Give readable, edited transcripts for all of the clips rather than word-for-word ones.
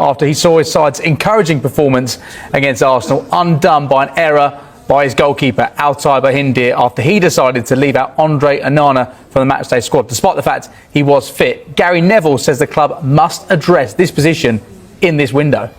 after he saw his side's encouraging performance against Arsenal undone by an error by his goalkeeper, Altay Bayindir, after he decided to leave out Andre Onana from the matchday squad, despite the fact he was fit. Gary Neville says the club must address this position in this window.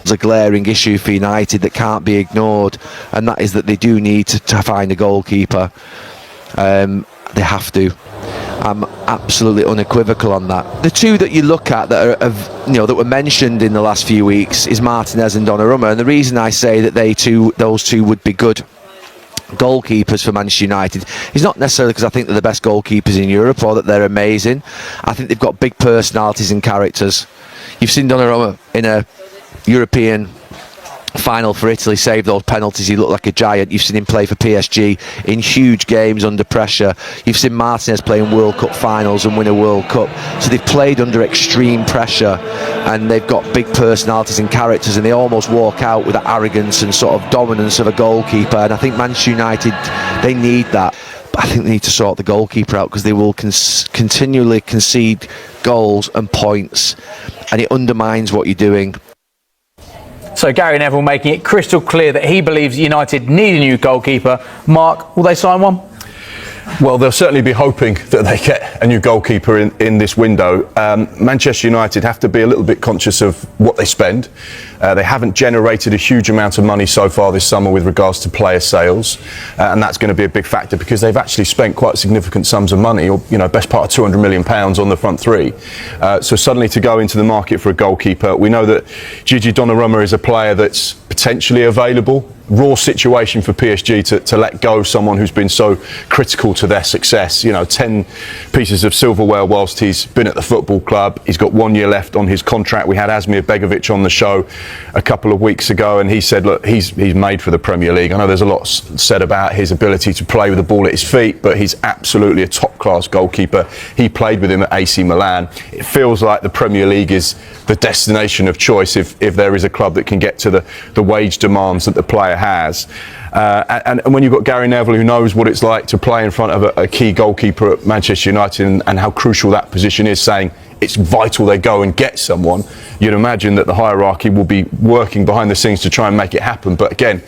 There's a glaring issue for United that can't be ignored, and that is that they do need to find a goalkeeper. They have to. I'm absolutely unequivocal on that. The two that you look at that are, that were mentioned in the last few weeks is Martinez and Donnarumma, and the reason I say that those two would be good goalkeepers for Manchester United is not necessarily because I think they're the best goalkeepers in Europe or that they're amazing. I think they've got big personalities and characters. You've seen Donnarumma in a European final for Italy save those penalties. He looked like a giant. You've seen him play for PSG in huge games under pressure. You've seen Martinez play in World Cup finals and win a World Cup. So they've played under extreme pressure, and they've got big personalities and characters, and they almost walk out with the arrogance and sort of dominance of a goalkeeper. And I think Manchester United, they need that. But I think they need to sort the goalkeeper out, because they will continually concede goals and points, and it undermines what you're doing. So Gary Neville making it crystal clear that he believes United need a new goalkeeper. Mark, will they sign one? Well, they'll certainly be hoping that they get a new goalkeeper in this window. Manchester United have to be a little bit conscious of what they spend. They haven't generated a huge amount of money so far this summer with regards to player sales, and that's going to be a big factor because they've actually spent quite significant sums of money, or best part of £200 million on the front three. So suddenly to go into the market for a goalkeeper, we know that Gigi Donnarumma is a player that's potentially available. Raw situation for PSG to let go someone who's been so critical to their success. 10 pieces of silverware whilst he's been at the football club. He's got 1 year left on his contract. We had Asmir Begovic on the show a couple of weeks ago, and he said, look, he's made for the Premier League. I know there's a lot said about his ability to play with the ball at his feet, but he's absolutely a top-class goalkeeper. He played with him at AC Milan. It feels like the Premier League is the destination of choice if there is a club that can get to the wage demands that the player has. And when you've got Gary Neville, who knows what it's like to play in front of a key goalkeeper at Manchester United, and how crucial that position is, saying it's vital they go and get someone, you'd imagine that the hierarchy will be working behind the scenes to try and make it happen. But again,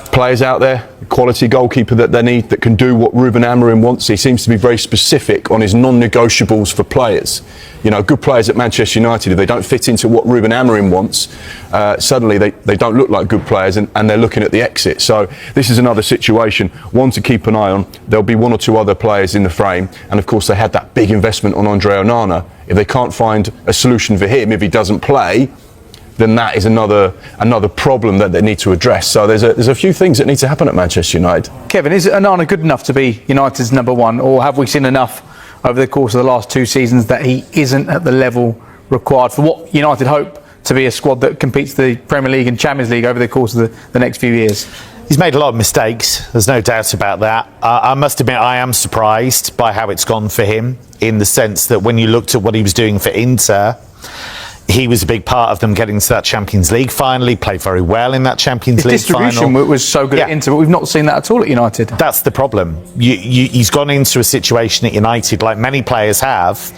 players out there, quality goalkeeper that they need, that can do what Ruben Amorim wants. He seems to be very specific on his non-negotiables for players. Good players at Manchester United, if they don't fit into what Ruben Amorim wants, suddenly they don't look like good players, and they're looking at the exit. So this is another situation, one to keep an eye on. There'll be one or two other players in the frame, and of course they had that big investment on Andre Onana. If they can't find a solution for him, if he doesn't play, then that is another problem that they need to address. So there's a few things that need to happen at Manchester United. Kevin, is Onana good enough to be United's number one, or have we seen enough over the course of the last two seasons that he isn't at the level required for what United hope to be a squad that competes the Premier League and Champions League over the course of the next few years? He's made a lot of mistakes, there's no doubt about that. I must admit I am surprised by how it's gone for him, in the sense that when you looked at what he was doing for Inter, he was a big part of them getting to that Champions League final. He played very well in that Champions League final. His distribution was so good at Inter, but we've not seen that at all at United. That's the problem. He's gone into a situation at United, like many players have,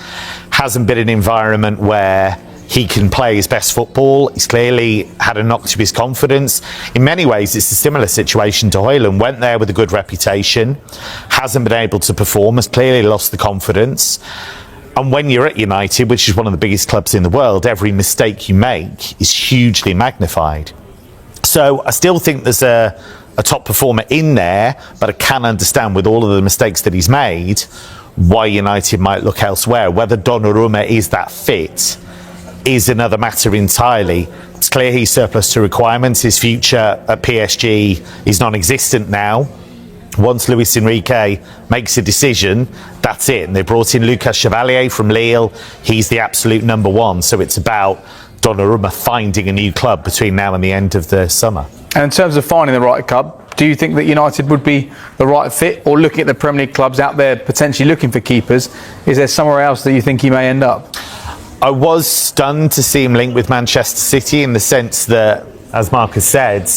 hasn't been an environment where he can play his best football. He's clearly had a knock to his confidence. In many ways, it's a similar situation to Hojlund. Went there with a good reputation, hasn't been able to perform, has clearly lost the confidence. And when you're at United, which is one of the biggest clubs in the world, every mistake you make is hugely magnified. So I still think there's a top performer in there, but I can understand, with all of the mistakes that he's made, why United might look elsewhere. Whether Donnarumma is that fit is another matter entirely. It's clear he's surplus to requirements. His future at PSG is non-existent now. Once Luis Enrique makes a decision, that's it. And they brought in Lucas Chevalier from Lille. He's the absolute number one. So it's about Donnarumma finding a new club between now and the end of the summer. And in terms of finding the right club, do you think that United would be the right fit? Or looking at the Premier League clubs out there potentially looking for keepers, is there somewhere else that you think he may end up? I was stunned to see him linked with Manchester City, in the sense that, as Mark has said,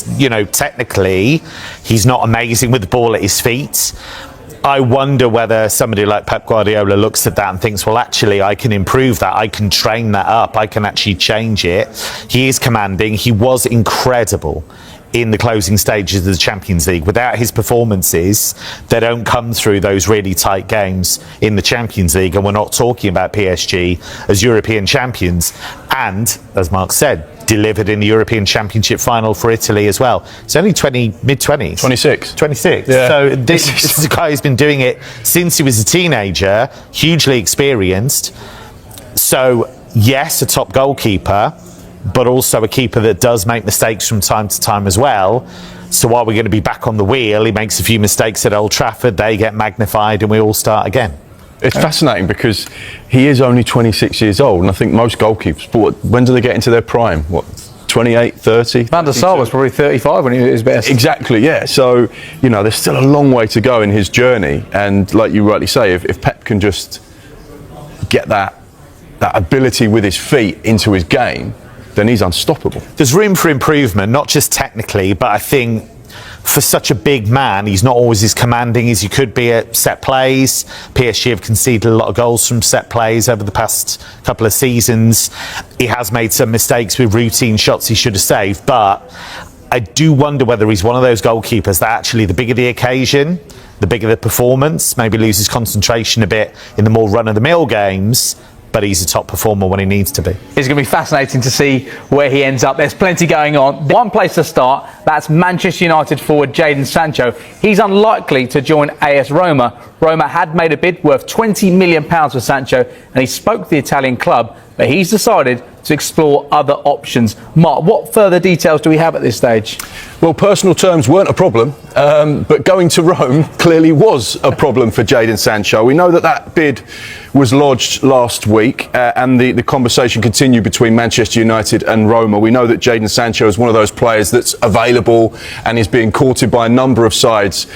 technically he's not amazing with the ball at his feet. I wonder whether somebody like Pep Guardiola looks at that and thinks, well, actually, I can improve that. I can train that up. I can actually change it. He is commanding. He was incredible in the closing stages of the Champions League. Without his performances, they don't come through those really tight games in the Champions League. And we're not talking about PSG as European champions. And, as Mark said, delivered in the European Championship final for Italy as well. It's only mid-20s. 26. 26. Yeah. So this is a guy who's been doing it since he was a teenager, hugely experienced. So, yes, a top goalkeeper, but also a keeper that does make mistakes from time to time as well. So while we're going to be back on the wheel, he makes a few mistakes at Old Trafford, they get magnified and we all start again. It's fascinating because he is only 26 years old, and I think most goalkeepers, but when do they get into their prime? 28, 30? Van der Sar was probably 35 when he was his best. Exactly, yeah. So, there's still a long way to go in his journey. And like you rightly say, if Pep can just get that ability with his feet into his game, then he's unstoppable. There's room for improvement, not just technically, but I think for such a big man, he's not always as commanding as he could be at set plays. PSG have conceded a lot of goals from set plays over the past couple of seasons. He has made some mistakes with routine shots he should have saved, but I do wonder whether he's one of those goalkeepers that actually the bigger the occasion, the bigger the performance, maybe loses concentration a bit in the more run-of-the-mill games, but he's a top performer when he needs to be. It's going to be fascinating to see where he ends up. There's plenty going on. One place to start, that's Manchester United forward Jadon Sancho. He's unlikely to join AS Roma. Roma had made a bid worth £20 million for Sancho, and he spoke to the Italian club, but he's decided to explore other options. Mark, what further details do we have at this stage? Well, personal terms weren't a problem, but going to Rome clearly was a problem for Jadon Sancho. We know that bid was lodged last week, and the conversation continued between Manchester United and Roma. We know that Jadon Sancho is one of those players that's available and is being courted by a number of sides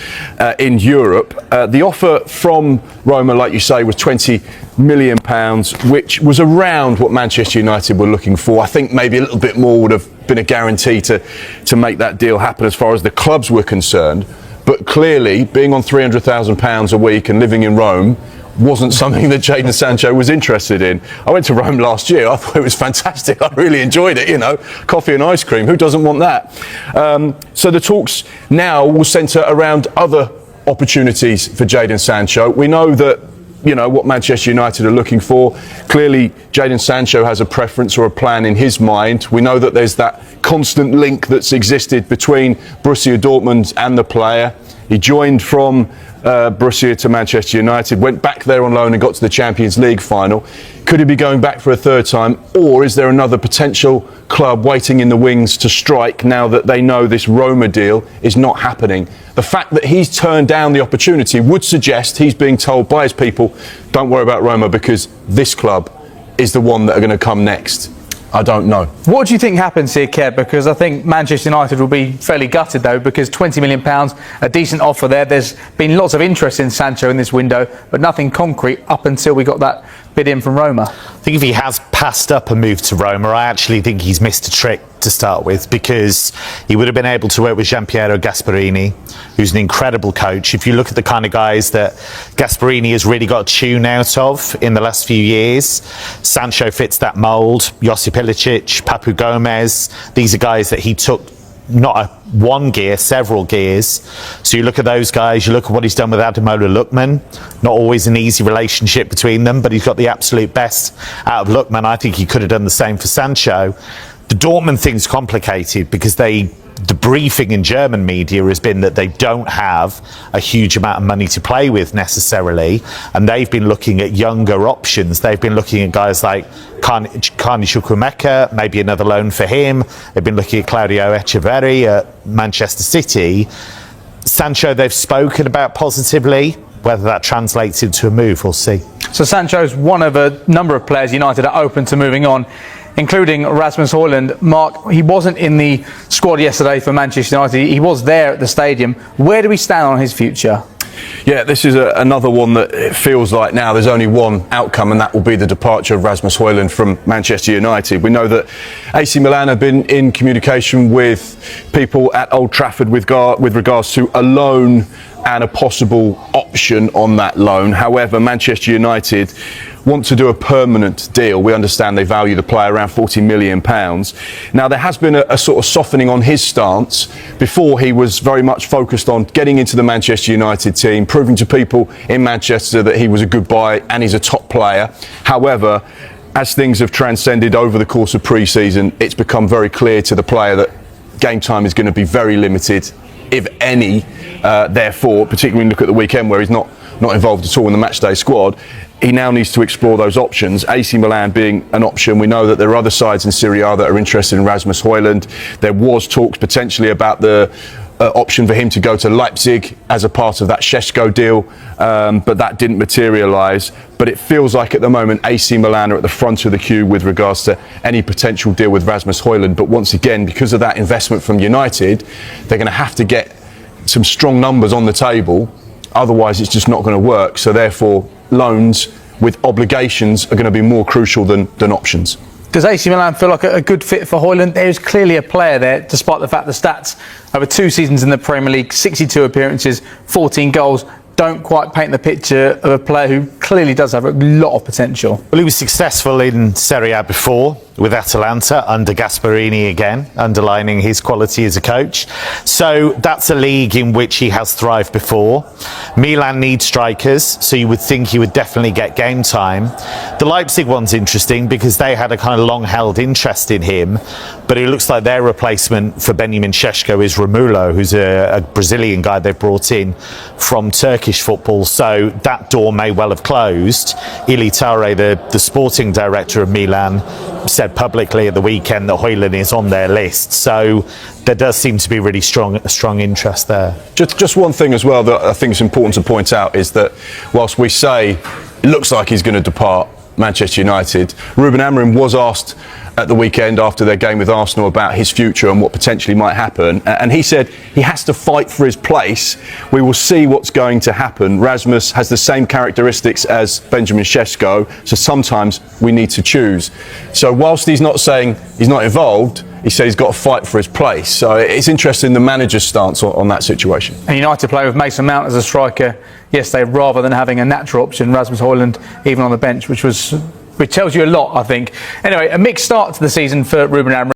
in Europe. The offer from Roma, like you say, was £20 million, which was around what Manchester United were looking for. I think maybe a little bit more would have been a guarantee to make that deal happen as far as the clubs were concerned. But clearly, being on £300,000 a week and living in Rome wasn't something that Jadon Sancho was interested in. I went to Rome last year. I thought it was fantastic. I really enjoyed it, coffee and ice cream. Who doesn't want that? So the talks now will centre around other opportunities for Jadon Sancho. We know that what Manchester United are looking for. Clearly, Jadon Sancho has a preference or a plan in his mind. We know that there's that constant link that's existed between Borussia Dortmund and the player. He joined from Borussia to Manchester United, went back there on loan and got to the Champions League final. Could he be going back for a third time, or is there another potential club waiting in the wings to strike now that they know this Roma deal is not happening? The fact that he's turned down the opportunity would suggest he's being told by his people, don't worry about Roma because this club is the one that are going to come next. I don't know. What do you think happens here, Kev? Because I think Manchester United will be fairly gutted, though, because £20 million, a decent offer there. There's been lots of interest in Sancho in this window, but nothing concrete up until we got that bid in from Roma. I think if he has passed up a move to Roma, I actually think he's missed a trick to start with, because he would have been able to work with Gianpiero Gasperini, who's an incredible coach. If you look at the kind of guys that Gasperini has really got a tune out of in the last few years, Sancho fits that mould. Josip Ilicic, Papu Gomez, these are guys that he took not one gear, several gears. So you look at those guys, you look at what he's done with Ademola Lookman. Not always an easy relationship between them, but he's got the absolute best out of Lookman. I think he could have done the same for Sancho. The Dortmund thing's complicated because the briefing in German media has been that they don't have a huge amount of money to play with necessarily, and they've been looking at younger options. They've been looking at guys like Carni Chukwuemeka, maybe another loan for him. They've been looking at Claudio Echeverri at Manchester City. Sancho, they've spoken about positively. Whether that translates into a move, we'll see. So Sancho's one of a number of players United are open to moving on, including Rasmus Hojlund. Mark, he wasn't in the squad yesterday for Manchester United. He was there at the stadium. Where do we stand on his future? Yeah, this is another one that it feels like now there's only one outcome, and that will be the departure of Rasmus Hojlund from Manchester United. We know that AC Milan have been in communication with people at Old Trafford with regards to a loan and a possible option on that loan. However, Manchester United want to do a permanent deal. We understand they value the player around £40 million. Now, there has been a sort of softening on his stance. Before, he was very much focused on getting into the Manchester United team, proving to people in Manchester that he was a good buy and he's a top player. However, as things have transcended over the course of pre-season, it's become very clear to the player that game time is going to be very limited, if any. Therefore, particularly when you look at the weekend where he's not involved at all in the matchday squad, he now needs to explore those options, AC Milan being an option. We know that there are other sides in Serie A that are interested in Rasmus Hojlund. There was talks potentially about the option for him to go to Leipzig as a part of that Šeško deal, but that didn't materialise. But it feels like at the moment AC Milan are at the front of the queue with regards to any potential deal with Rasmus Hojlund. But once again, because of that investment from United, they're going to have to get some strong numbers on the table. Otherwise, it's just not going to work. So therefore, loans with obligations are going to be more crucial than options. Does AC Milan feel like a good fit for Hojlund? There is clearly a player there, despite the fact the stats over 2 seasons in the Premier League, 62 appearances, 14 goals, don't quite paint the picture of a player who clearly does have a lot of potential. Well, he was successful in Serie A before with Atalanta under Gasperini again, underlining his quality as a coach. So that's a league in which he has thrived before. Milan need strikers, so you would think he would definitely get game time. The Leipzig one's interesting because they had a kind of long-held interest in him, but it looks like their replacement for Benjamin Šeško is Romulo, who's a Brazilian guy they brought in from Turkish football, so that door may well have closed. Ilitare, the sporting director of Milan, said publicly at the weekend that Hojlund is on their list, so there does seem to be really strong interest there. Just one thing as well that I think is important to point out is that whilst we say it looks like he's going to depart Manchester United, Ruben Amorim was asked at the weekend after their game with Arsenal about his future and what potentially might happen, and he said he has to fight for his place. We will see what's going to happen. Rasmus has the same characteristics as Benjamin Šeško, so sometimes we need to choose. So whilst he's not saying he's not involved, he said he's got to fight for his place. So it's interesting the manager's stance on that situation. And United play with Mason Mount as a striker yesterday rather than having a natural option, Rasmus Hojlund, even on the bench, which tells you a lot, I think. Anyway, a mixed start to the season for Ruben Amorim.